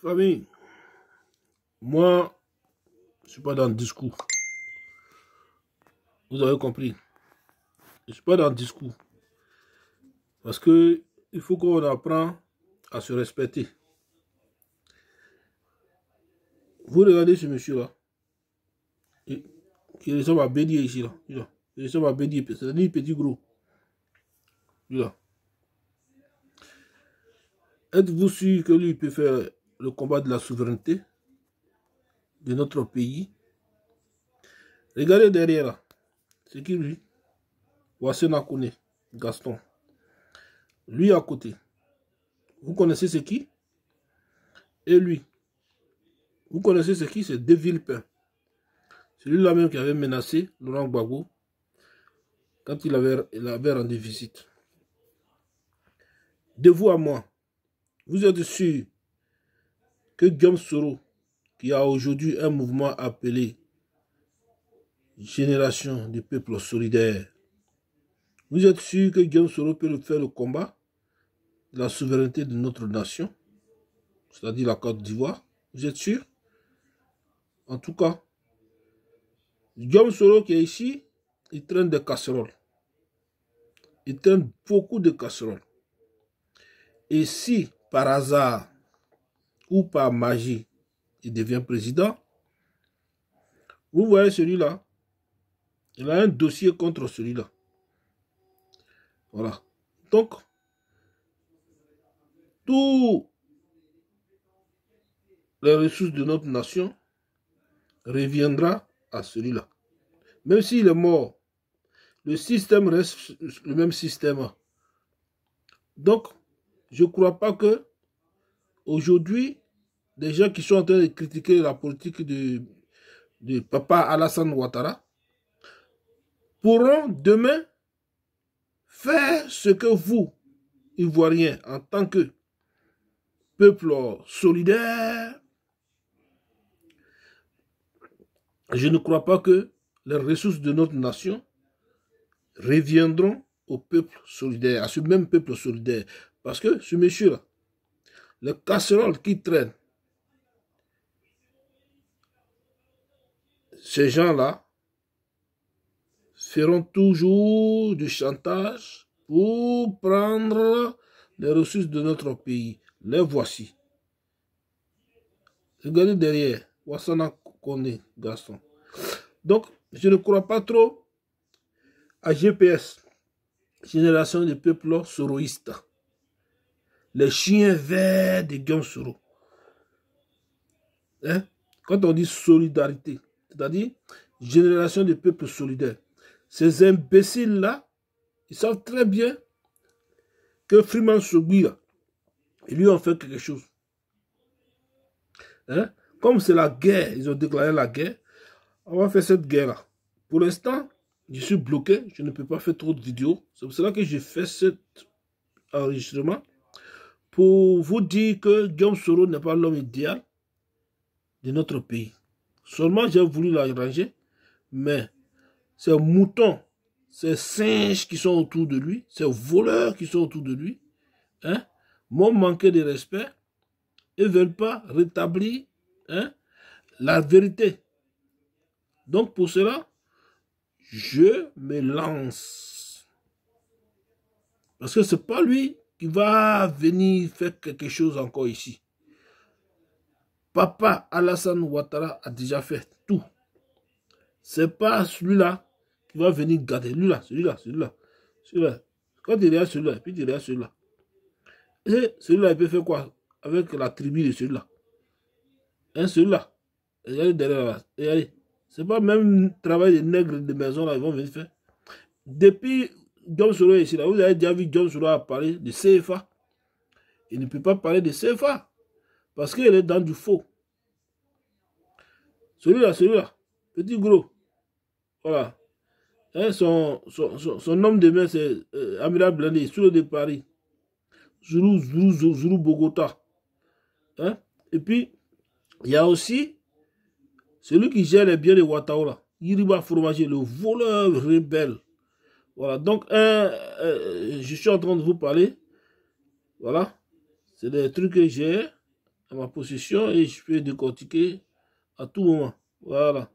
Famille, moi, je ne suis pas dans le discours. Vous avez compris. Je ne suis pas dans le discours. Parce que il faut qu'on apprenne à se respecter. Vous regardez ce monsieur-là, qui ressemble à Bédier ici, là. Il ressemble à Bédier, c'est-à-dire petit gros. Là. Êtes-vous sûr que lui peut faire le combat de la souveraineté de notre pays? Regardez derrière là. C'est qui lui? Wassena Kone, Gaston. Lui à côté. Vous connaissez c'est qui? Et lui. Vous connaissez c'est qui? C'est De Villepin. Celui-là même qui avait menacé Laurent Gbagbo quand il avait rendu visite. De vous à moi, vous êtes sûr que Guillaume Soro, qui a aujourd'hui un mouvement appelé Génération du peuple solidaire, vous êtes sûr que Guillaume Soro peut faire le combat de la souveraineté de notre nation, c'est-à-dire la Côte d'Ivoire? Vous êtes sûr? En tout cas, Guillaume Soro qui est ici, il traîne des casseroles. Il traîne beaucoup de casseroles. Et si, par hasard, ou par magie, il devient président, vous voyez celui-là, il a un dossier contre celui-là. Voilà. Donc, toutes les ressources de notre nation reviendra à celui-là. Même s'il est mort, le système reste le même système. Donc, je ne crois pas que aujourd'hui, des gens qui sont en train de critiquer la politique de Papa Alassane Ouattara pourront demain faire ce que vous, Ivoiriens, en tant que peuple solidaire, je ne crois pas que les ressources de notre nation reviendront au peuple solidaire, à ce même peuple solidaire. Parce que ce monsieur-là, les casseroles qui traînent, ces gens-là feront toujours du chantage pour prendre les ressources de notre pays. Les voici. Regardez derrière, Wassana Kone, Gaston. Donc, je ne crois pas trop à GPS, Génération des peuples soroïstes. Les chiens verts de Guillaume Soro. Hein? Quand on dit solidarité, c'est-à-dire génération des peuples solidaires, ces imbéciles-là, ils savent très bien que Freeman Sogui, ils lui ont fait quelque chose. Hein? Comme c'est la guerre, ils ont déclaré la guerre, on va faire cette guerre-là. Pour l'instant, je suis bloqué, je ne peux pas faire trop de vidéos. C'est pour cela que j'ai fait cet enregistrement pour vous dire que Guillaume Soro n'est pas l'homme idéal de notre pays. Seulement, j'ai voulu l'arranger, mais ces moutons, ces singes qui sont autour de lui, ces voleurs qui sont autour de lui, hein, m'ont manqué de respect et ne veulent pas rétablir la vérité. Donc, pour cela, je me lance. Parce que ce n'est pas lui qui va venir faire quelque chose encore ici. Papa Alassane Ouattara a déjà fait tout. Ce n'est pas celui-là qui va venir garder. Celui-là. Quand il regarde celui-là, puis il regarde celui-là. Et celui-là, il peut faire quoi avec la tribu de celui-là? Hein, celui-là. Regardez derrière là. Regardez. Ce n'est pas même travail de nègres de maison là, ils vont venir faire. Depuis Guillaume Soro est ici, là, vous avez déjà vu Guillaume Soro parler de CFA. Il ne peut pas parler de CFA. Parce qu'il est dans du faux. Celui-là. Petit gros. Voilà. Hein, son homme de main, c'est Amiral Blindé, sous le de Paris. Zulu Bogota. Hein? Et puis, il y a aussi celui qui gère les biens de Ouattara. Yiriba Fromager, le voleur rebelle. Voilà. Donc, je suis en train de vous parler. Voilà. C'est des trucs que j'ai à ma possession et je peux décortiquer à tout moment. Voilà.